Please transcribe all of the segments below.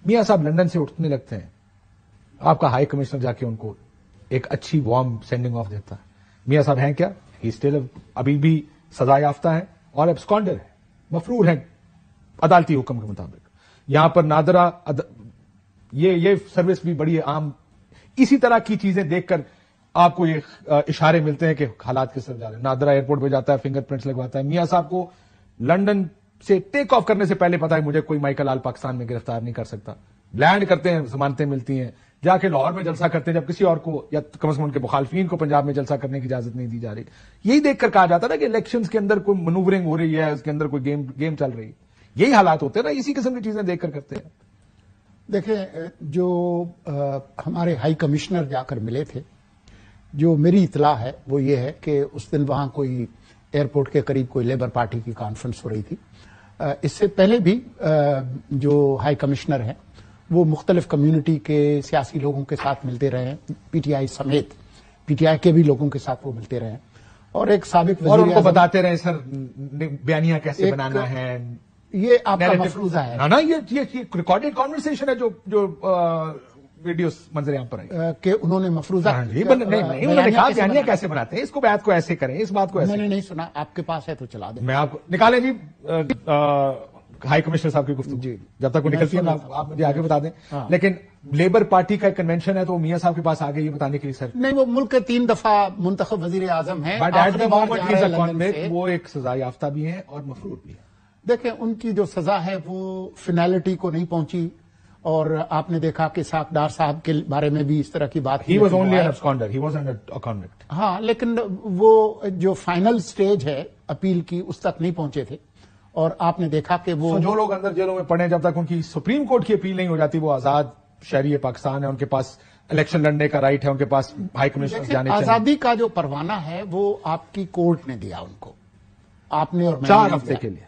میاں صاحب لندن سے اٹھنے لگتے ہیں, آپ کا ہائی کمشنر جا کے ان کو ایک اچھی وارم سینڈنگ آف دیتا ہے. میاں صاحب ہیں کیا, ہی اسٹل ابھی بھی سزا یافتہ ہیں اور ایبسکانڈر ہیں, مفرور ہیں عدالتی حکم کے مطابق. یہاں پر نادرا یہ سروس بھی بڑی عام. اسی طرح کی چیزیں دیکھ کر آپ کو یہ اشارے ملتے ہیں کہ حالات کس طرح جا رہے ہیں. نادرا ایئرپورٹ پہ جاتا ہے, فنگر پرنٹس لگواتا ہے. میاں صاحب کو لندن سے ٹیک آف کرنے سے پہلے پتا ہے مجھے کوئی مائیکل آل پاکستان میں گرفتار نہیں کر سکتا. لینڈ کرتے ہیں, ضمانتیں ملتی ہیں, جا کے لاہور میں جلسہ کرتے ہیں جب کسی اور کو یا کم از کم ان کے مخالفین کو پنجاب میں جلسہ کرنے کی اجازت نہیں دی جا رہی. یہی دیکھ کر کہا جاتا ہے کہ الیکشنز کے اندر کوئی منوورنگ ہو رہی ہے, اس کے اندر کوئی گیم چل رہی ہے. یہی حالات ہوتے ہیں نا, اسی قسم کی چیزیں دیکھ کر کرتے ہیں. دیکھیں, جو ہمارے ہائی کمشنر جا کر ملے تھے, جو میری اطلاع ہے وہ یہ ہے کہ اس دن وہاں کوئی ایئرپورٹ کے قریب کوئی لیبر پارٹی کی کانفرنس ہو رہی تھی. اس سے پہلے بھی جو ہائی کمشنر ہیں وہ مختلف کمیونٹی کے سیاسی لوگوں کے ساتھ ملتے رہے ہیں, پی ٹی آئی سمیت پی ٹی آئی کے بھی لوگوں کے ساتھ وہ ملتے رہے ہیں, اور ایک سابق اور ان کو بتاتے رہے سر بیانیہ کیسے بنانا ہے. یہ آپ کا مفروضہ ہے نا, یہ ریکارڈڈ کانورسیشن ہے جو ویڈیوز منظر عام پر آئی کہ انہوں نے مفروضہ انہوں نے کہا بیانیہ کیسے بناتے ہیں, اس کو بیعت کو ایسے کریں, اس بات کو ایسے. میں نے نہیں سنا, آپ کے پاس ہے تو چلا دیں. میں آپ کو نکالیں جی ہائی کمشنر صاحب کی گفتگو, جی جب تک وہ نکلتی ہے آپ مجھے آگے بتا دیں. لیکن لیبر پارٹی کا ایک کنونشن ہے تو میاں صاحب کے پاس آگے یہ بتانے کے لیے سر نہیں, وہ ملک کے 3 دفعہ منتخب وزیر اعظم ہیں, وہ ایک سزا یافتہ بھی ہیں اور مفرور بھی ہیں. دیکھیں, ان کی جو سزا ہے وہ فنالٹی کو نہیں پہنچی, اور آپ نے دیکھا کہ اسحاق ڈار صاحب کے بارے میں بھی اس طرح کی بات. He was only an absconder, he wasn't a convict. ہاں, لیکن وہ جو فائنل سٹیج ہے اپیل کی اس تک نہیں پہنچے تھے, اور آپ نے دیکھا کہ وہ جو لوگ اندر جیلوں میں پڑے جب تک ان کی سپریم کورٹ کی اپیل نہیں ہو جاتی وہ آزاد شہری پاکستان ہے, ان کے پاس الیکشن لڑنے کا رائٹ ہے, ان کے پاس ہائی کمشنر جانے چاہیے. آزادی کا جو پروانہ ہے وہ آپ کی کورٹ نے دیا ان کو, آپ نے, اور 4 ہفتے کے لیے.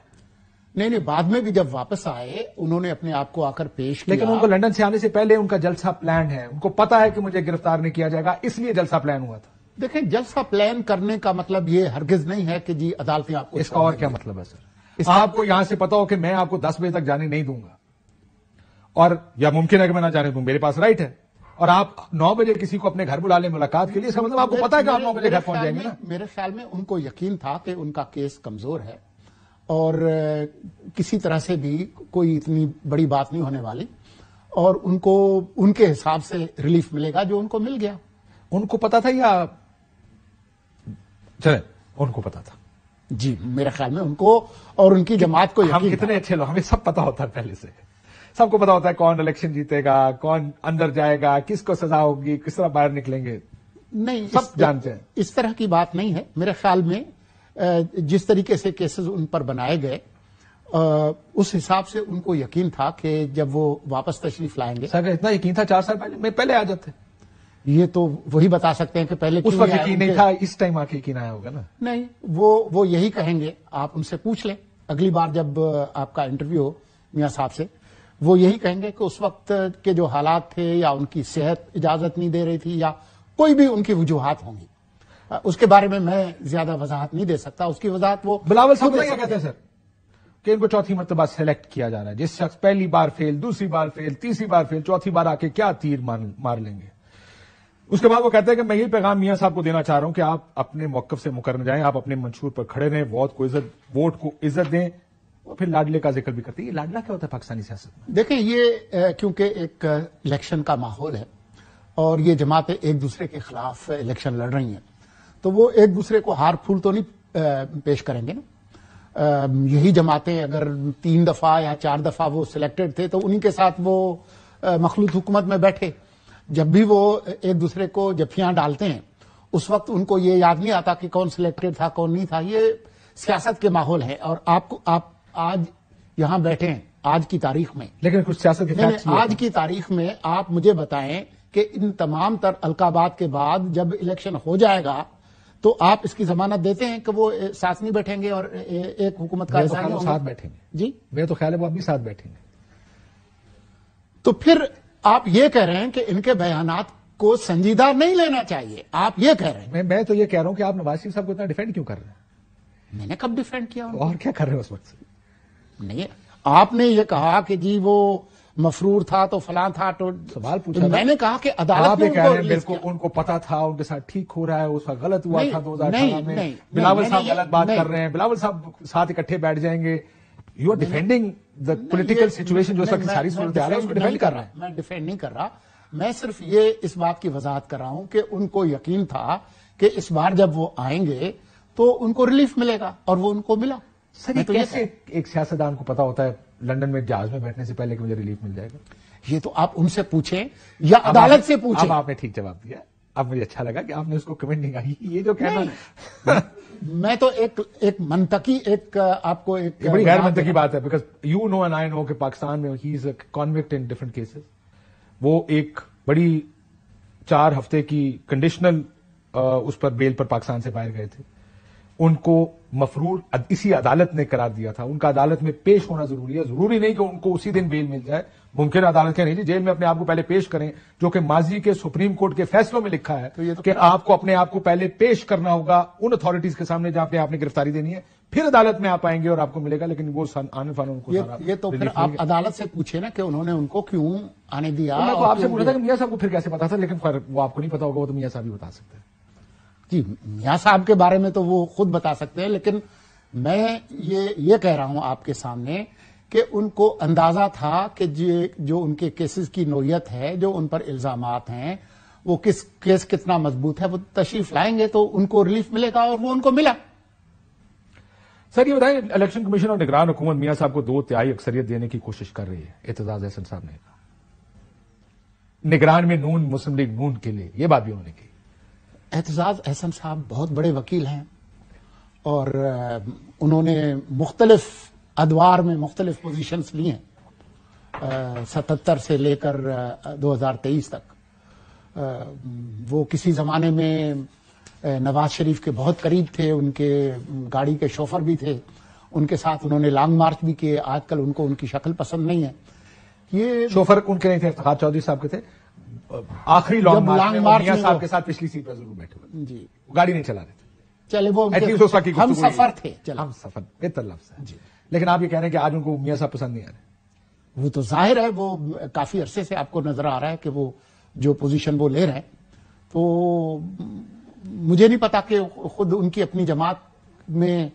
نہیں, بعد میں بھی جب واپس آئے انہوں نے اپنے آپ کو آ کر پیش کیا. لیکن ان کو لندن سے آنے سے پہلے ان کا جلسہ پلان ہے, ان کو پتا ہے کہ مجھے گرفتار نہیں کیا جائے گا, اس لیے جلسہ پلان ہوا تھا. دیکھیں, جلسہ پلان کرنے کا مطلب یہ ہرگز نہیں ہے کہ جی عدالتیں آپ کو. اس کا اور کیا مطلب ہے سر؟ آپ کو یہاں سے پتا ہو کہ میں آپ کو 10 بجے تک جانے نہیں دوں گا, اور یا ممکن ہے کہ میں نہ جانے دوں, میرے پاس رائٹ ہے, اور آپ 9 بجے کسی کو اپنے گھر بلا لیں ملاقات کے لیے, اس کا مطلب آپ کو پتا ہے کہ آپ 9 بجے گھر پہنچ جائیں گے نا. میرے خیال میں ان کو یقین تھا کہ ان کا کیس کمزور ہے اور کسی طرح سے بھی کوئی اتنی بڑی بات نہیں ہونے والی, اور ان کو ان کے حساب سے ریلیف ملے گا جو ان کو مل گیا. ان کو پتا تھا یا چلیں ان کو پتا تھا؟ جی, میرے خیال میں ان کو اور ان کی جماعت کو ہم کتنے اچھے لوگ, ہمیں سب پتا ہوتا ہے پہلے سے, سب کو پتا ہوتا ہے کون الیکشن جیتے گا, کون اندر جائے گا, کس کو سزا ہوگی, کس طرح باہر نکلیں گے. نہیں, سب جانتے ہیں. اس طرح کی بات نہیں ہے میرے خیال میں. جس طریقے سے کیسز ان پر بنائے گئے اس حساب سے ان کو یقین تھا کہ جب وہ واپس تشریف لائیں گے. سر اتنا یقین تھا 4 سال پہلے میں پہلے آ جاتے. یہ تو وہی بتا سکتے ہیں کہ پہلے اس وقت یقین نہیں تھا, اس ٹائم آ کے یقین آیا ہوگا نا. نہیں, وہ یہی کہیں گے, آپ ان سے پوچھ لیں اگلی بار جب آپ کا انٹرویو ہو میاں صاحب سے, وہ یہی کہیں گے کہ اس وقت کے جو حالات تھے یا ان کی صحت اجازت نہیں دے رہی تھی یا کوئی بھی ان کی وجوہات ہوں گی, اس کے بارے میں زیادہ وضاحت نہیں دے سکتا. اس کی وضاحت وہ بلاول صاحب کیا کہتے ہیں سر کہ ان کو 4تھی مرتبہ سلیکٹ کیا جا رہا ہے, جس شخص پہلی بار فیل, دوسری بار فیل, تیسری بار فیل, 4تھی بار آ کے کیا تیر مار لیں گے. اس کے بعد وہ کہتے ہیں کہ میں یہ پیغام میاں صاحب کو دینا چاہ رہا ہوں کہ آپ اپنے موقف سے مکر نہ جائیں, آپ اپنے منشور پر کھڑے رہیں, ووٹ کو عزت دیں. اور پھر لاڈلے کا ذکر بھی کرتے ہیں. یہ لاڈلا کیا ہوتا ہے پاکستانی سیاست میں؟ دیکھیں, یہ کیونکہ ایک الیکشن کا ماحول ہے اور یہ جماعتیں ایک دوسرے کے خلاف الیکشن لڑ رہی ہیں, تو وہ ایک دوسرے کو ہار پھول تو نہیں پیش کریں گے نا. یہی جماعتیں اگر 3 دفعہ یا 4 دفعہ وہ سلیکٹڈ تھے تو انہی کے ساتھ وہ مخلوط حکومت میں بیٹھے. جب بھی وہ ایک دوسرے کو جفیاں ڈالتے ہیں اس وقت ان کو یہ یاد نہیں آتا کہ کون سلیکٹڈ تھا کون نہیں تھا. یہ سیاست کے ماحول ہے, اور آپ آج یہاں بیٹھے ہیں آج کی تاریخ میں, لیکن کچھ سیاست کے فیکٹس بھی آج کی تاریخ میں آپ مجھے بتائیں کہ ان تمام تر القابات کے بعد جب الیکشن ہو جائے گا تو آپ اس کی ضمانت دیتے ہیں کہ وہ ساتھ نہیں بیٹھیں گے اور ایک حکومت کا ساتھ بیٹھیں گے؟ جی, میرا تو خیال ہے وہ اب بھی ساتھ بیٹھیں گے. تو پھر آپ یہ کہہ رہے ہیں کہ ان کے بیانات کو سنجیدہ نہیں لینا چاہیے, آپ یہ کہہ رہے ہیں. میں تو یہ کہہ رہا ہوں کہ آپ نواز شریف صاحب کو اتنا ڈیفینڈ کیوں کر رہے ہیں؟ میں نے کب ڈیفینڈ کیا اور کیا کر رہے ہیں اس وقت سے؟ نہیں, آپ نے یہ کہا کہ جی وہ مفرور تھا تو فلاں تھا تو سوال پوچھا میں نے کہا کہ عدالت آپ نے یہ کہہ ان کو رہے ہیں ریلیز بالکل کیا۔ ان کو پتا تھا ان کے ساتھ ٹھیک ہو رہا ہے، اس کا غلط ہوا نہیں، تھا 2018 نہیں، میں، نہیں، بلاول نہیں، صاحب نہیں، غلط بات نہیں۔ کر رہے ہیں، بلاول صاحب ساتھ اکٹھے بیٹھ جائیں گے. You are defending the political situation جو اس وقت ساری صورتحال ہے اس کو ڈیفینڈ کر رہا ہے. میں ڈیفینڈ نہیں کر رہا، میں صرف یہ اس بات کی وضاحت کر رہا ہوں کہ ان کو یقین تھا کہ اس بار جب وہ آئیں گے تو ان کو ریلیف ملے گا، اور وہ ان کو ملا. سر یہ کیسے ایک سیاستدان کو پتا ہوتا ہے لندن میں جہاز میں بیٹھنے سے پہلے کہ مجھے ریلیف مل جائے گا؟ یہ تو آپ ان سے پوچھیں یا عدالت سے پوچھیں. اب آپ نے ٹھیک جواب دیا. اب مجھے اچھا لگا کہ آپ نے اس کو کمنٹ نہیں کہی. یہ جو کہنا میں تو ایک منطقی آپ کو ایک یہ بڑی غیر منطقی بات ہے، because you know and I know کہ پاکستان میں ہی is a convict in different cases. وہ ایک بڑی 4 ہفتے کی کنڈیشنل اس پر بیل پر پاکستان سے باہر گئے تھے. ان کو مفرور اسی عدالت نے قرار دیا تھا. ان کا عدالت میں پیش ہونا ضروری ہے. ضروری نہیں کہ ان کو اسی دن بیل مل جائے. ممکن عدالت کہ نہیں جی جیل میں اپنے آپ کو پہلے پیش کریں، جو کہ ماضی کے سپریم کورٹ کے فیصلوں میں لکھا ہے کہ آپ کو اپنے آپ کو پہلے پیش کرنا ہوگا ان اتھارٹیز کے سامنے جہاں پہ آپ نے گرفتاری دینی ہے، پھر عدالت میں آپ آئیں گے اور آپ کو ملے گا. لیکن وہ آنے فان ان کو یہ تو پھر آپ عدالت سے پوچھیں نا کہ انہوں نے ان کو کیوں آنے دیا. میں تو آپ سے پوچھا تھا کہ میاں صاحب کو پھر کیسے پتا تھا، لیکن وہ آپ کو نہیں پتا ہوگا، وہ تو میاں صاحب ہی بتا سکتے ہیں. جی میاں صاحب کے بارے میں تو وہ خود بتا سکتے ہیں، لیکن میں یہ کہہ رہا ہوں آپ کے سامنے کہ ان کو اندازہ تھا کہ جو ان کے کیسز کی نوعیت ہے، جو ان پر الزامات ہیں، وہ کیس کتنا مضبوط ہے، وہ تشریف لائیں گے تو ان کو ریلیف ملے گا، اور وہ ان کو ملا. سر یہ بتائیں الیکشن کمیشن اور نگران حکومت میاں صاحب کو 2/3 اکثریت دینے کی کوشش کر رہی ہے. اعتزاز احسن صاحب نے کہا نگران میں نون مسلم لیگ نون کے لیے، یہ بات بھی انہوں نے کی. اعتزاز احسن صاحب بہت بڑے وکیل ہیں، اور انہوں نے مختلف ادوار میں مختلف پوزیشنز لی ہیں، 77 سے لے کر 2023 تک. وہ کسی زمانے میں نواز شریف کے بہت قریب تھے، ان کے گاڑی کے شوفر بھی تھے، ان کے ساتھ انہوں نے لانگ مارچ بھی کیے. آج کل ان کو ان کی شکل پسند نہیں ہے. یہ شوفر ان کے نہیں تھے، افتخار چودھری صاحب کے تھے. آخری لانگ مارچ میاں صاحب کے ساتھ پچھلی سیٹ پر ضرور بیٹھے ہوئے، جی گاڑی نہیں چلا رہے تھے. چلے وہ ہم سفر تھے، ہم سفر بہتر لفظ ہے. لیکن آپ یہ کہہ رہے ہیں کہ آج ان کو میاں صاحب پسند نہیں آ رہے. وہ تو ظاہر ہے، وہ کافی عرصے سے آپ کو نظر آ رہا ہے کہ وہ جو پوزیشن وہ لے رہے ہیں. تو مجھے نہیں پتا کہ خود ان کی اپنی جماعت میں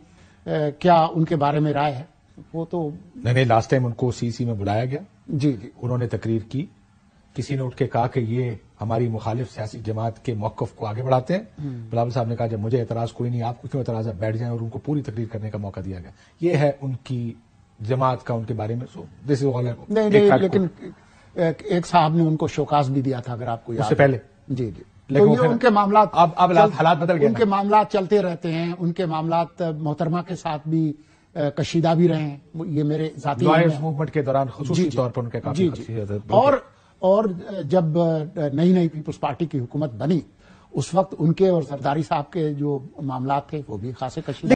کیا ان کے بارے میں رائے ہے. وہ تو نہیں، لاسٹ ٹائم ان کو سی سی میں بلایا گیا، جی انہوں نے تقریر کی. کسی نے اٹھ کے کہا کہ یہ ہماری مخالف سیاسی جماعت کے موقف کو آگے بڑھاتے ہیں. بلاول صاحب نے کہا جب مجھے اعتراض کوئی نہیں، آپ کو کیوں اعتراض ہے، بیٹھ جائیں، اور ان کو پوری تقریر کرنے کا موقع دیا گیا. یہ ہے ان کی جماعت کا ان کے بارے میں. نہیں، لیکن ایک صاحب نے ان کو شوکاز بھی دیا تھا، اگر آپ کو یاد اس سے پہلے. جی لیکن ان کے معاملات اب حالات بدل گئے، ان کے معاملات چلتے رہتے ہیں. ان کے معاملات محترمہ کے ساتھ بھی کشیدہ بھی رہے ہیں. یہ میرے ذاتی لائرز موومنٹ کے دوران خصوصی طور پر ان کے کافی اور جب نئی پیپلز پارٹی کی حکومت بنی، اس وقت ان کے اور زرداری صاحب کے جو معاملات تھے وہ بھی خاصے کشیدہ